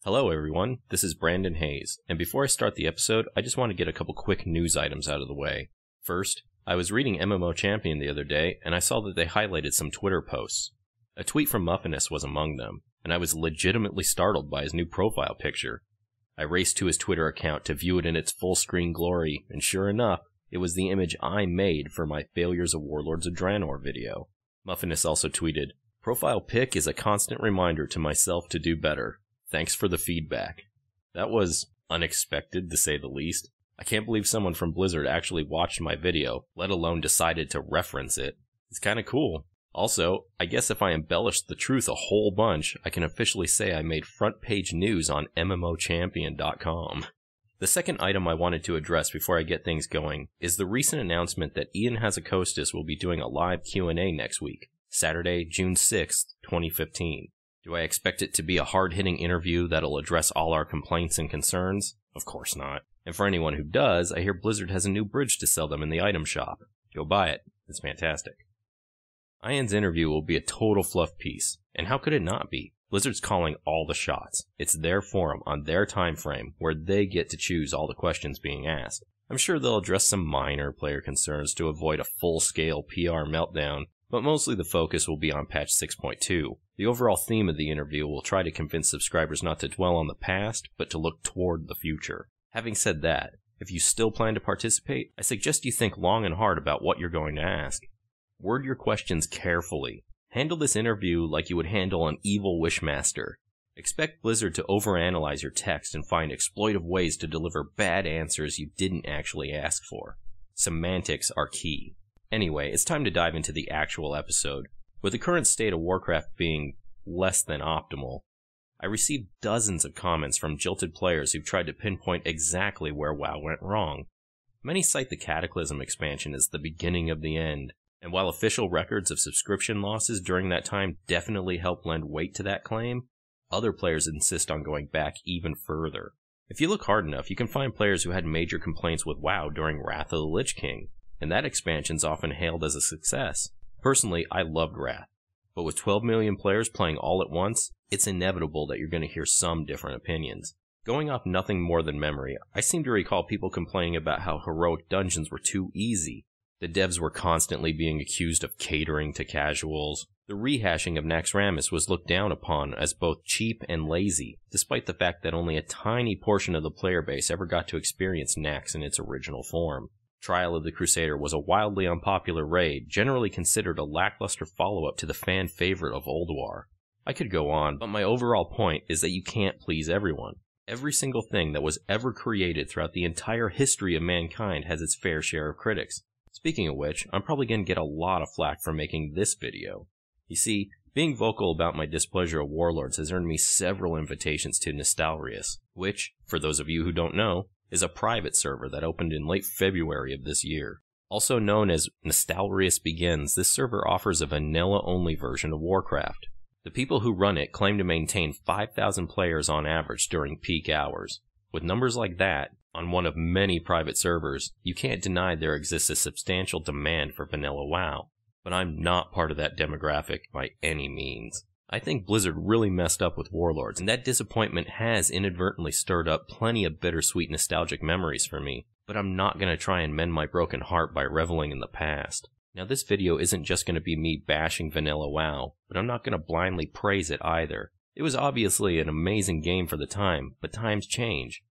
Hello everyone, this is Brandon Hayes, and before I start the episode, I just want to get a couple quick news items out of the way. First, I was reading MMO Champion the other day, and I saw that they highlighted some Twitter posts. A tweet from Muffinus was among them, and I was legitimately startled by his new profile picture. I raced to his Twitter account to view it in its full screen glory, and sure enough, it was the image I made for my Failures of Warlords of Draenor video. Muffinus also tweeted, "Profile pic is a constant reminder to myself to do better. Thanks for the feedback." That was unexpected, to say the least. I can't believe someone from Blizzard actually watched my video, let alone decided to reference it. It's kinda cool. Also, I guess if I embellished the truth a whole bunch, I can officially say I made front page news on MMOchampion.com. The second item I wanted to address before I get things going is the recent announcement that Ian Hazzikostas will be doing a live Q&A next week, Saturday, June 6th, 2015. Do I expect it to be a hard-hitting interview that'll address all our complaints and concerns? Of course not. And for anyone who does, I hear Blizzard has a new bridge to sell them in the item shop. Go buy it. It's fantastic. Ian's interview will be a total fluff piece. And how could it not be? Blizzard's calling all the shots. It's their forum on their time frame where they get to choose all the questions being asked. I'm sure they'll address some minor player concerns to avoid a full-scale PR meltdown, but mostly the focus will be on patch 6.2. The overall theme of the interview will try to convince subscribers not to dwell on the past, but to look toward the future. Having said that, if you still plan to participate, I suggest you think long and hard about what you're going to ask. Word your questions carefully. Handle this interview like you would handle an evil wishmaster. Expect Blizzard to overanalyze your text and find exploitive ways to deliver bad answers you didn't actually ask for. Semantics are key. Anyway, it's time to dive into the actual episode. With the current state of Warcraft being less than optimal, I received dozens of comments from jilted players who've tried to pinpoint exactly where WoW went wrong. Many cite the Cataclysm expansion as the beginning of the end, and while official records of subscription losses during that time definitely help lend weight to that claim, other players insist on going back even further. If you look hard enough, you can find players who had major complaints with WoW during Wrath of the Lich King, and that expansion's often hailed as a success. Personally, I loved Wrath, but with 12 million players playing all at once, it's inevitable that you're going to hear some different opinions. Going off nothing more than memory, I seem to recall people complaining about how heroic dungeons were too easy. The devs were constantly being accused of catering to casuals. The rehashing of Naxxramas was looked down upon as both cheap and lazy, despite the fact that only a tiny portion of the player base ever got to experience Naxx in its original form. Trial of the Crusader was a wildly unpopular raid, generally considered a lackluster follow-up to the fan favorite of Ulduar. I could go on, but my overall point is that you can't please everyone. Every single thing that was ever created throughout the entire history of mankind has its fair share of critics. Speaking of which, I'm probably going to get a lot of flack for making this video. You see, being vocal about my displeasure of Warlords has earned me several invitations to Nostalrius, which, for those of you who don't know, is a private server that opened in late February of this year. Also known as Nostalrius Begins, this server offers a vanilla-only version of Warcraft. The people who run it claim to maintain 5,000 players on average during peak hours. With numbers like that, on one of many private servers, you can't deny there exists a substantial demand for vanilla WoW. But I'm not part of that demographic by any means. I think Blizzard really messed up with Warlords, and that disappointment has inadvertently stirred up plenty of bittersweet nostalgic memories for me, but I'm not going to try and mend my broken heart by reveling in the past. Now this video isn't just going to be me bashing vanilla WoW, but I'm not going to blindly praise it either. It was obviously an amazing game for the time, but times change.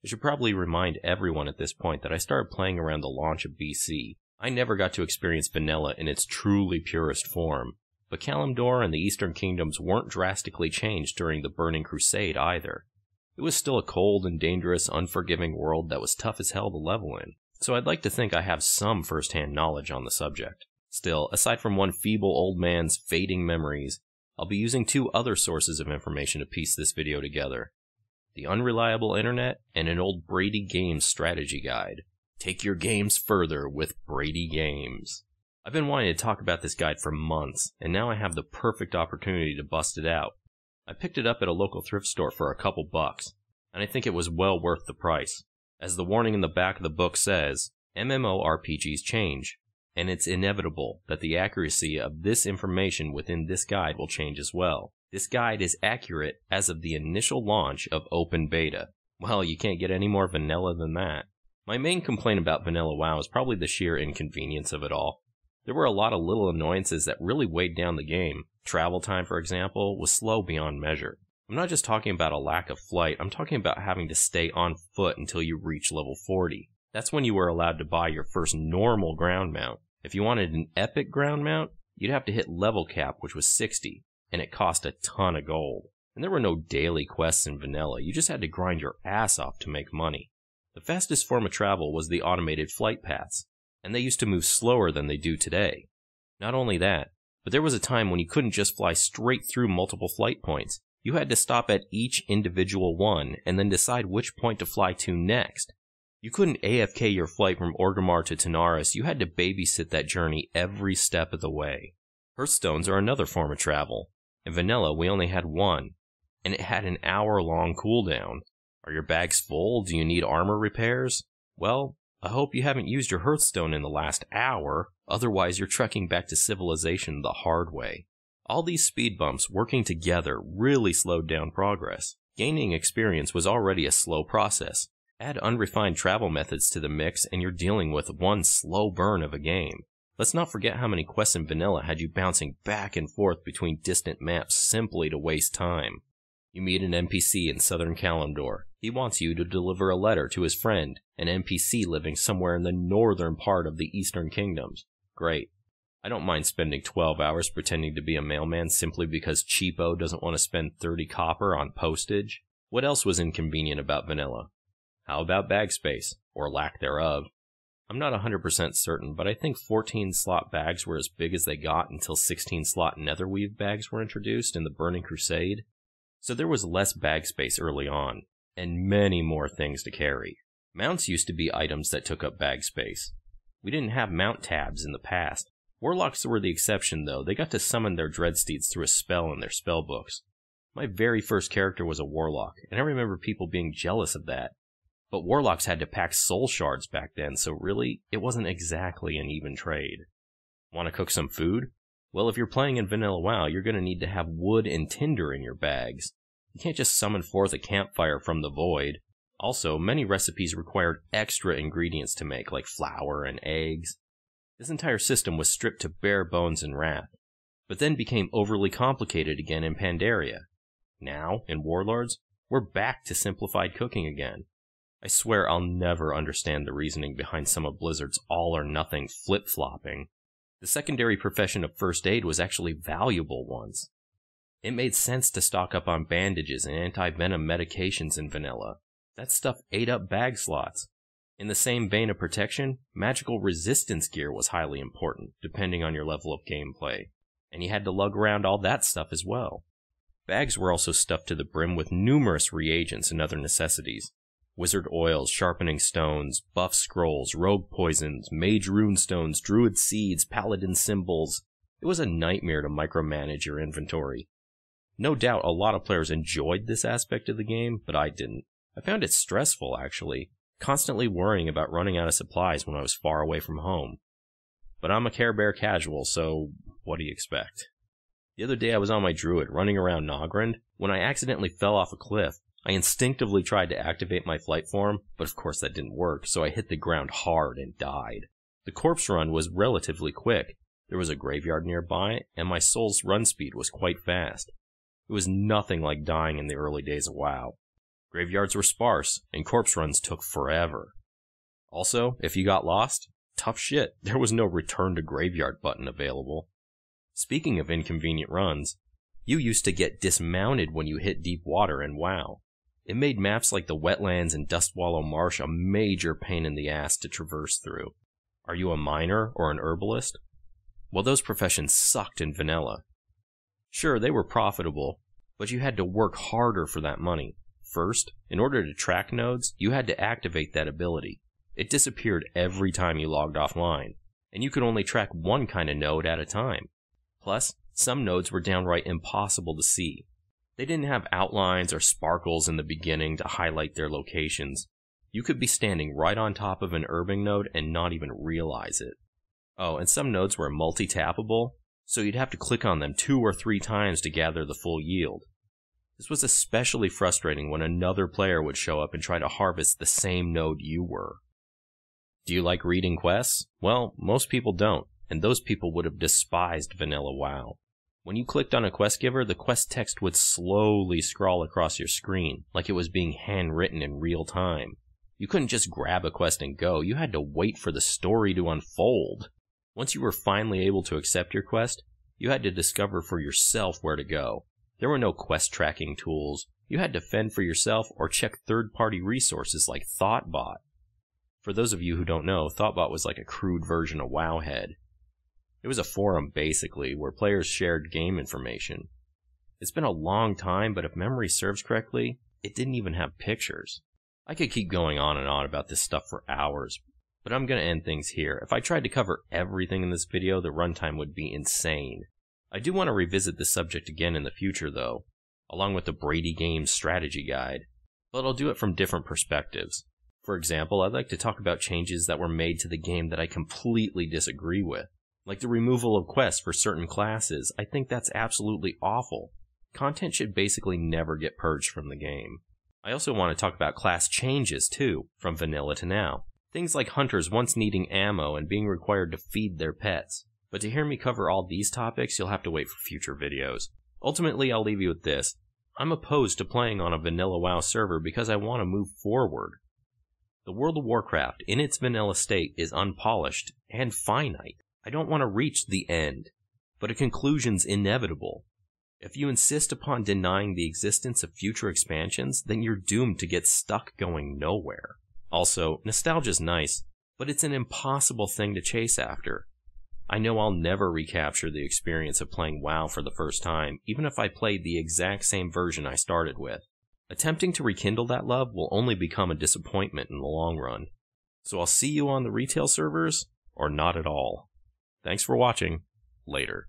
I should probably remind everyone at this point that I started playing around the launch of BC. I never got to experience vanilla in its truly purest form. But Kalimdor and the Eastern Kingdoms weren't drastically changed during the Burning Crusade either. It was still a cold and dangerous, unforgiving world that was tough as hell to level in, so I'd like to think I have some first-hand knowledge on the subject. Still, aside from one feeble old man's fading memories, I'll be using two other sources of information to piece this video together. The Unreliable Internet and an old Brady Games strategy guide. Take your games further with Brady Games. I've been wanting to talk about this guide for months, and now I have the perfect opportunity to bust it out. I picked it up at a local thrift store for a couple bucks, and I think it was well worth the price. As the warning in the back of the book says, MMORPGs change, and it's inevitable that the accuracy of this information within this guide will change as well. This guide is accurate as of the initial launch of open beta. Well, you can't get any more vanilla than that. My main complaint about Vanilla WoW is probably the sheer inconvenience of it all. There were a lot of little annoyances that really weighed down the game. Travel time, for example, was slow beyond measure. I'm not just talking about a lack of flight, I'm talking about having to stay on foot until you reach level 40. That's when you were allowed to buy your first normal ground mount. If you wanted an epic ground mount, you'd have to hit level cap, which was 60, and it cost a ton of gold. And there were no daily quests in vanilla, you just had to grind your ass off to make money. The fastest form of travel was the automated flight paths, and they used to move slower than they do today. Not only that, but there was a time when you couldn't just fly straight through multiple flight points. You had to stop at each individual one and then decide which point to fly to next. You couldn't AFK your flight from Orgrimmar to Tanaris, you had to babysit that journey every step of the way. Hearthstones are another form of travel. In vanilla, we only had one, and it had an hour-long cooldown. Are your bags full? Do you need armor repairs? Well, I hope you haven't used your Hearthstone in the last hour, otherwise you're trekking back to civilization the hard way. All these speed bumps working together really slowed down progress. Gaining experience was already a slow process. Add unrefined travel methods to the mix and you're dealing with one slow burn of a game. Let's not forget how many quests in vanilla had you bouncing back and forth between distant maps simply to waste time. You meet an NPC in Southern Kalimdor. He wants you to deliver a letter to his friend, an NPC living somewhere in the northern part of the Eastern Kingdoms. Great. I don't mind spending 12 hours pretending to be a mailman simply because cheapo doesn't want to spend 30 copper on postage. What else was inconvenient about vanilla? How about bag space, or lack thereof? I'm not 100% certain, but I think 14-slot bags were as big as they got until 16-slot netherweave bags were introduced in the Burning Crusade. So there was less bag space early on, and many more things to carry. Mounts used to be items that took up bag space. We didn't have mount tabs in the past. Warlocks were the exception though, they got to summon their dreadsteeds through a spell in their spellbooks. My very first character was a warlock, and I remember people being jealous of that. But warlocks had to pack soul shards back then, so really, it wasn't exactly an even trade. Want to cook some food? Well, if you're playing in Vanilla WoW, you're going to need to have wood and tinder in your bags. You can't just summon forth a campfire from the void. Also, many recipes required extra ingredients to make, like flour and eggs. This entire system was stripped to bare bones in Wrath, but then became overly complicated again in Pandaria. Now, in Warlords, we're back to simplified cooking again. I swear I'll never understand the reasoning behind some of Blizzard's all-or-nothing flip-flopping. The secondary profession of first aid was actually valuable once. It made sense to stock up on bandages and anti-venom medications in vanilla. That stuff ate up bag slots. In the same vein of protection, magical resistance gear was highly important, depending on your level of gameplay, and you had to lug around all that stuff as well. Bags were also stuffed to the brim with numerous reagents and other necessities. Wizard oils, sharpening stones, buff scrolls, rogue poisons, mage runestones, druid seeds, paladin symbols. It was a nightmare to micromanage your inventory. No doubt a lot of players enjoyed this aspect of the game, but I didn't. I found it stressful, actually, constantly worrying about running out of supplies when I was far away from home. But I'm a Care Bear casual, so what do you expect? The other day I was on my druid, running around Nogrand, when I accidentally fell off a cliff. I instinctively tried to activate my flight form, but of course that didn't work, so I hit the ground hard and died. The corpse run was relatively quick. There was a graveyard nearby, and my soul's run speed was quite fast. It was nothing like dying in the early days of WoW. Graveyards were sparse, and corpse runs took forever. Also, if you got lost, tough shit, there was no return to graveyard button available. Speaking of inconvenient runs, you used to get dismounted when you hit deep water in WoW. It made maps like the Wetlands and Dustwallow Marsh a major pain in the ass to traverse through. Are you a miner or an herbalist? Well, those professions sucked in vanilla. Sure, they were profitable, but you had to work harder for that money. First, in order to track nodes, you had to activate that ability. It disappeared every time you logged offline, and you could only track one kind of node at a time. Plus, some nodes were downright impossible to see. They didn't have outlines or sparkles in the beginning to highlight their locations. You could be standing right on top of an herbing node and not even realize it. Oh, and some nodes were multi-tappable, so you'd have to click on them 2 or 3 times to gather the full yield. This was especially frustrating when another player would show up and try to harvest the same node you were. Do you like reading quests? Well, most people don't, and those people would have despised vanilla WoW. When you clicked on a quest giver, the quest text would slowly scroll across your screen, like it was being handwritten in real time. You couldn't just grab a quest and go, you had to wait for the story to unfold. Once you were finally able to accept your quest, you had to discover for yourself where to go. There were no quest tracking tools. You had to fend for yourself or check third-party resources like Thoughtbot. For those of you who don't know, Thoughtbot was like a crude version of Wowhead. It was a forum, basically, where players shared game information. It's been a long time, but if memory serves correctly, it didn't even have pictures. I could keep going on and on about this stuff for hours, but I'm going to end things here. If I tried to cover everything in this video, the runtime would be insane. I do want to revisit this subject again in the future, though, along with the Brady Games strategy guide, but I'll do it from different perspectives. For example, I'd like to talk about changes that were made to the game that I completely disagree with. Like the removal of quests for certain classes. I think that's absolutely awful. Content should basically never get purged from the game. I also want to talk about class changes too, from vanilla to now. Things like hunters once needing ammo and being required to feed their pets. But to hear me cover all these topics, you'll have to wait for future videos. Ultimately, I'll leave you with this. I'm opposed to playing on a vanilla WoW server because I want to move forward. The World of Warcraft, in its vanilla state, is unpolished and finite. I don't want to reach the end, but a conclusion's inevitable. If you insist upon denying the existence of future expansions, then you're doomed to get stuck going nowhere. Also, nostalgia's nice, but it's an impossible thing to chase after. I know I'll never recapture the experience of playing WoW for the first time, even if I played the exact same version I started with. Attempting to rekindle that love will only become a disappointment in the long run. So I'll see you on the retail servers, or not at all. Thanks for watching. Later.